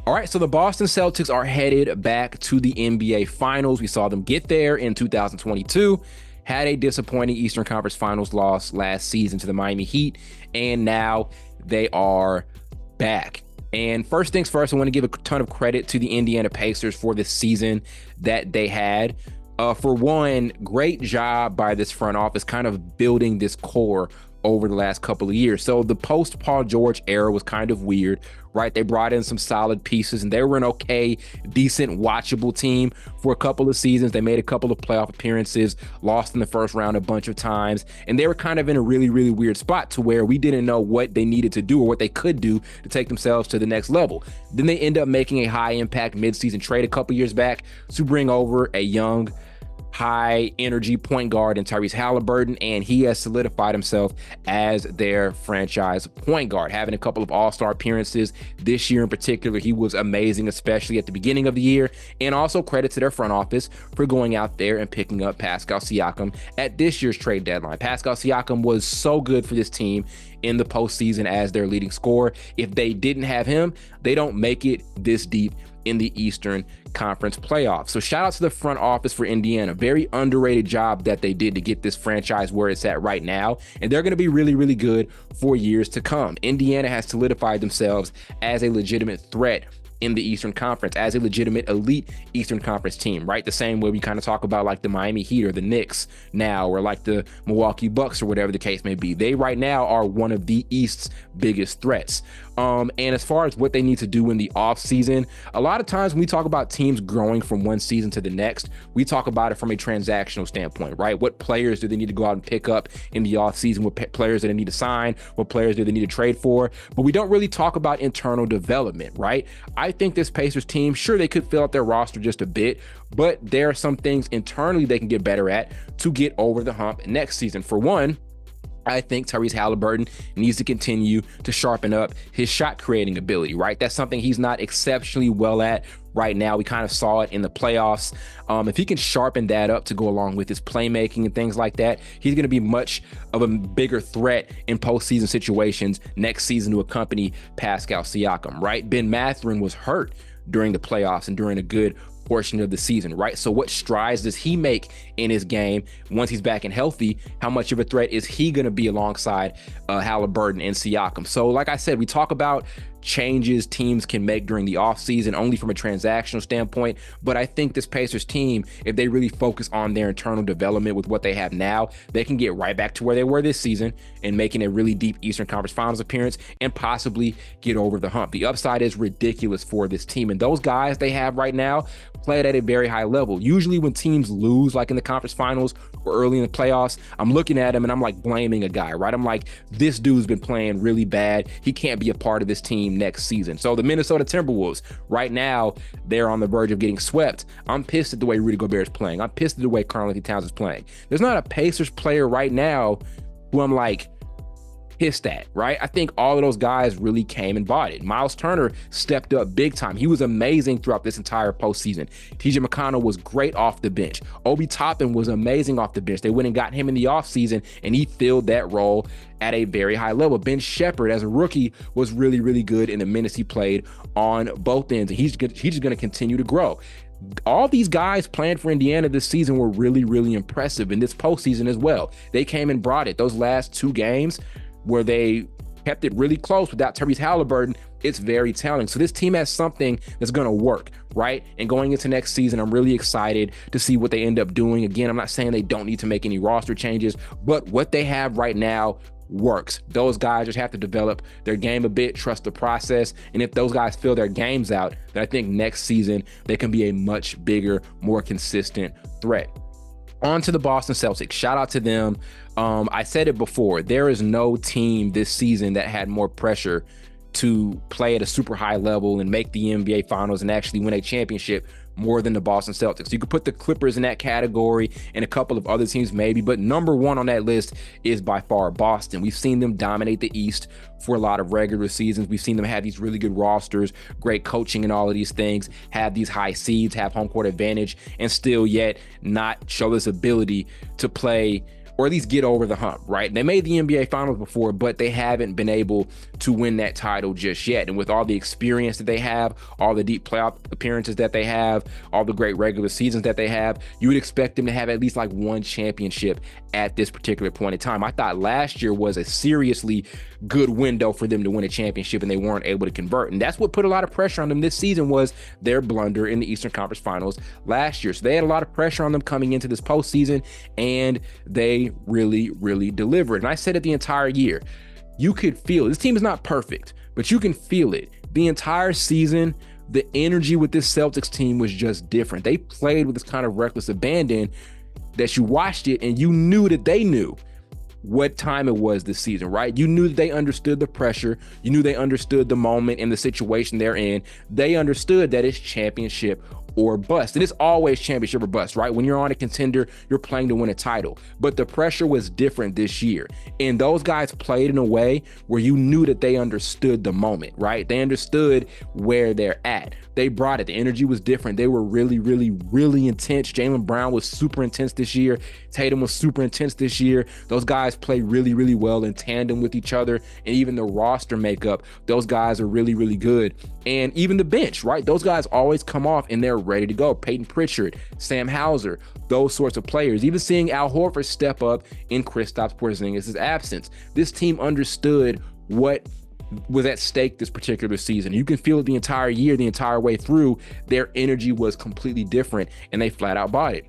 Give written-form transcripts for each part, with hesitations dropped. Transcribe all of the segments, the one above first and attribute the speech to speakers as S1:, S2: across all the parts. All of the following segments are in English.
S1: All right, so the Boston Celtics are headed back to the NBA Finals. We saw them get there in 2022, had a disappointing Eastern Conference Finals loss last season to the Miami Heat, and now they are back. And first things first, I want to give a ton of credit to the Indiana Pacers for the season that they had. For one, great job by this front office kind of building this core over the last couple of years. So the post Paul George era was kind of weird, right? They brought in some solid pieces and they were an okay, decent, watchable team for a couple of seasons. They made a couple of playoff appearances, lost in the first round a bunch of times, and they were kind of in a really, really weird spot to where we didn't know what they needed to do or what they could do to take themselves to the next level. Then they end up making a high impact midseason trade a couple years back to bring over a young, high energy point guard in Tyrese Haliburton, and he has solidified himself as their franchise point guard, having a couple of all-star appearances this year in particular. He was amazing, especially at the beginning of the year, and also credit to their front office for going out there and picking up Pascal Siakam at this year's trade deadline. Pascal Siakam was so good for this team in the postseason as their leading scorer. If they didn't have him, they don't make it this deep in the Eastern Conference playoffs. So shout out to the front office for Indiana. Very underrated job that they did to get this franchise where it's at right now. And they're going to be really, really good for years to come. Indiana has solidified themselves as a legitimate threat in the Eastern Conference, as a legitimate elite Eastern Conference team, right? The same way we kind of talk about like the Miami Heat or the Knicks now, or like the Milwaukee Bucks or whatever the case may be. They right now are one of the East's biggest threats. And as far as what they need to do in the offseason, a lot of times when we talk about teams growing from one season to the next, we talk about it from a transactional standpoint, right? What players do they need to go out and pick up in the offseason? What players do they need to sign? What players do they need to trade for? But we don't really talk about internal development, right? I think this Pacers team, sure, they could fill out their roster just a bit, but there are some things internally they can get better at to get over the hump next season. For one, I think Tyrese Haliburton needs to continue to sharpen up his shot creating ability, right? That's something he's not exceptionally well at right now. We kind of saw it in the playoffs. If he can sharpen that up to go along with his playmaking and things like that, he's going to be much of a bigger threat in postseason situations next season to accompany Pascal Siakam, right? Ben Mathurin was hurt during the playoffs and during a good portion of the season, right? So what strides does he make in his game once he's back and healthy? How much of a threat is he going to be alongside Haliburton and Siakam? So like I said, we talk about changes teams can make during the offseason only from a transactional standpoint, but I think this Pacers team, if they really focus on their internal development with what they have now, they can get right back to where they were this season and making a really deep Eastern Conference Finals appearance and possibly get over the hump. The upside is ridiculous for this team, and those guys they have right now played at a very high level. Usually when teams lose, like in the conference finals or early in the playoffs, I'm looking at him and I'm like blaming a guy, right? I'm like, this dude's been playing really bad. He can't be a part of this team next season. So the Minnesota Timberwolves, right now, they're on the verge of getting swept. I'm pissed at the way Rudy Gobert is playing. I'm pissed at the way Karl-Anthony Towns is playing. There's not a Pacers player right now who I'm like, pissed at, right? I think all of those guys really came and bought it. Miles Turner stepped up big time. He was amazing throughout this entire postseason. TJ McConnell was great off the bench. Obi Toppin was amazing off the bench. They went and got him in the offseason, and he filled that role at a very high level. Ben Shepherd, as a rookie, was really, really good in the minutes he played on both ends, and he's just going to continue to grow. All these guys playing for Indiana this season were really, really impressive in this postseason as well. They came and brought it. Those last two games where they kept it really close without Tyrese Haliburton, it's very telling. So this team has something that's going to work, right? And going into next season, I'm really excited to see what they end up doing. Again, I'm not saying they don't need to make any roster changes, but what they have right now works. Those guys just have to develop their game a bit, trust the process. And if those guys fill their games out, then I think next season they can be a much bigger, more consistent threat. On to the Boston Celtics. Shout out to them. I said it before, there is no team this season that had more pressure to play at a super high level and make the NBA Finals and actually win a championship more than the Boston Celtics. You could put the Clippers in that category and a couple of other teams maybe, but number one on that list is by far Boston. We've seen them dominate the East for a lot of regular seasons. We've seen them have these really good rosters, great coaching and all of these things, have these high seeds, have home court advantage, and still yet not show this ability to play or at least get over the hump, right? They made the NBA Finals before, but they haven't been able to win that title just yet. And with all the experience that they have, all the deep playoff appearances that they have, all the great regular seasons that they have, you would expect them to have at least like one championship at this particular point in time. I thought last year was a seriously good window for them to win a championship, and they weren't able to convert. And that's what put a lot of pressure on them this season, was their blunder in the Eastern Conference Finals last year. So they had a lot of pressure on them coming into this postseason, and they really, really delivered. And I said it the entire year, you could feel it. This team is not perfect, but you can feel it. The entire season, the energy with this Celtics team was just different. They played with this kind of reckless abandon that you watched it and you knew that they knew what time it was this season, right? You knew that they understood the pressure. You knew they understood the moment and the situation they're in. They understood that it's championship or bust. And it's always championship or bust, right? When you're on a contender, you're playing to win a title. But the pressure was different this year. And those guys played in a way where you knew that they understood the moment, right? They understood where they're at. They brought it. The energy was different. They were really, really, really intense. Jaylen Brown was super intense this year. Tatum was super intense this year. Those guys play really, really well in tandem with each other. And even the roster makeup, those guys are really, really good. And even the bench, right? Those guys always come off and they're ready to go. Peyton Pritchard, Sam Hauser, those sorts of players. Even seeing Al Horford step up in Kristaps Porzingis' absence. This team understood what was at stake this particular season. You can feel it the entire year, the entire way through. Their energy was completely different, and they flat out bought it.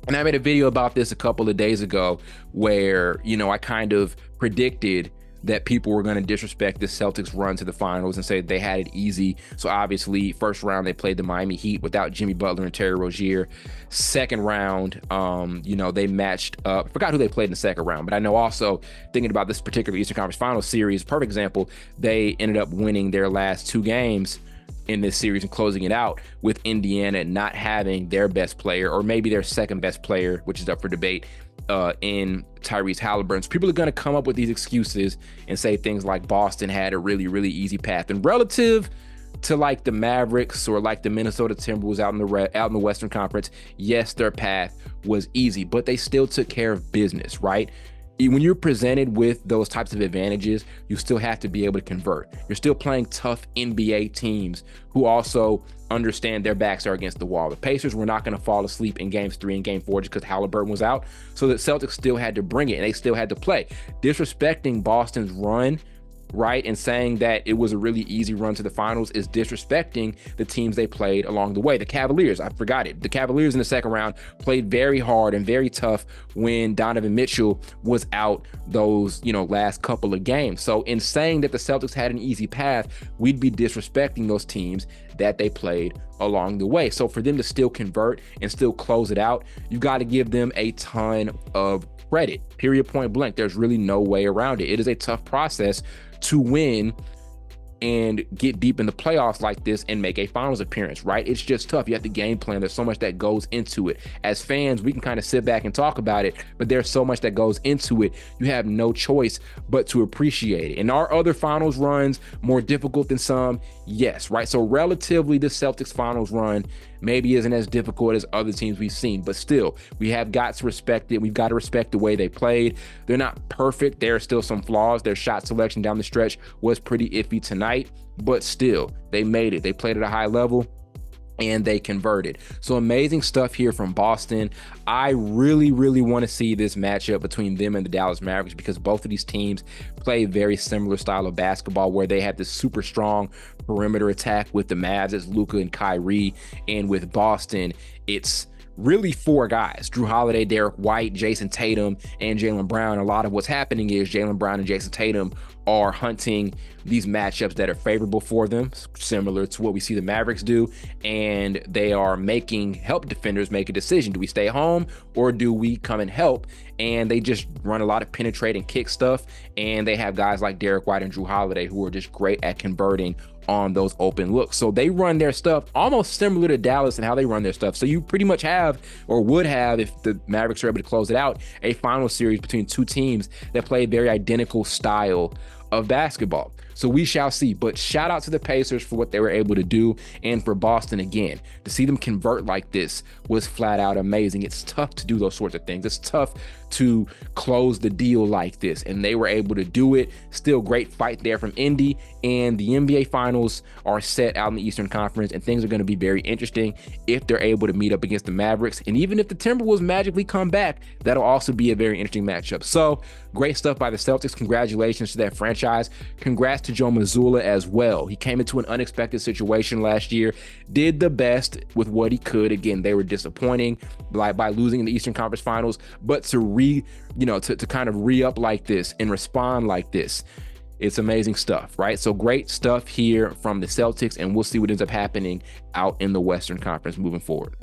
S1: And I made a video about this a couple of days ago where, I kind of predicted that people were going to disrespect the Celtics run to the finals and say they had it easy. So obviously, first round, they played the Miami Heat without Jimmy Butler and Terry Rozier. Second round, they matched up. I forgot who they played in the second round, but I know also, thinking about this particular Eastern Conference Finals series, perfect example, they ended up winning their last two games in this series and closing it out with Indiana not having their best player, or maybe their second best player, which is up for debate, in Tyrese Haliburton. So people are going to come up with these excuses and say things like Boston had a really, really easy path. And relative to like the Mavericks or like the Minnesota Timberwolves out in the Western Conference, yes, their path was easy, but they still took care of business, right? When you're presented with those types of advantages, you still have to be able to convert. You're still playing tough NBA teams who also understand their backs are against the wall. The Pacers were not going to fall asleep in games 3 and game 4 just because Haliburton was out. So the Celtics still had to bring it, and they still had to play. Disrespecting Boston's run, right, and saying that it was a really easy run to the finals is disrespecting the teams they played along the way. The Cavaliers, I forgot it. The Cavaliers in the second round played very hard and very tough when Donovan Mitchell was out those, last couple of games. So in saying that the Celtics had an easy path, we'd be disrespecting those teams that they played along the way. So for them to still convert and still close it out, you got to give them a ton of credit, period, point blank. There's really no way around it. It is a tough process to win and get deep in the playoffs like this and make a finals appearance, right? It's just tough. You have to game plan. There's so much that goes into it. As fans, we can kind of sit back and talk about it, but there's so much that goes into it. You have no choice but to appreciate it. And are other finals runs more difficult than some? Yes, right? So relatively, the Celtics finals run maybe isn't as difficult as other teams we've seen, but still, we have got to respect it. We've got to respect the way they played. They're not perfect. There are still some flaws. Their shot selection down the stretch was pretty iffy tonight, but still, they made it. They played at a high level, and they converted. So amazing stuff here from Boston. I really, really want to see this matchup between them and the Dallas Mavericks, because both of these teams play a very similar style of basketball where they have this super strong perimeter attack. With the Mavs, it's Luka and Kyrie, and with Boston, it's really 4 guys: Drew Holiday, Derek White, Jayson Tatum, and Jaylen Brown. A lot of what's happening is Jaylen Brown and Jayson Tatum are hunting these matchups that are favorable for them, similar to what we see the Mavericks do, and they are making help defenders make a decision. Do we stay home or do we come and help? And they just run a lot of penetrate and kick stuff, and they have guys like Derek White and Drew Holiday who are just great at converting on those open looks. So they run their stuff almost similar to Dallas and how they run their stuff. So you pretty much have, or would have, if the Mavericks are able to close it out, a final series between two teams that play a very identical style of basketball. So we shall see. But shout out to the Pacers for what they were able to do, and for Boston again. To see them convert like this was flat out amazing. It's tough to do those sorts of things. It's tough to close the deal like this, and they were able to do it. Still great fight there from Indy, and the NBA Finals are set out in the Eastern Conference, and things are going to be very interesting if they're able to meet up against the Mavericks. And even if the Timberwolves magically come back, that'll also be a very interesting matchup. So great stuff by the Celtics. Congratulations to that franchise. Congrats to Joe Mazzulla as well. He came into an unexpected situation last year, did the best with what he could. Again, they were disappointing by losing in the Eastern Conference Finals, but to kind of re-up like this and respond like this, it's amazing stuff, right? So great stuff here from the Celtics, and we'll see what ends up happening out in the Western Conference moving forward.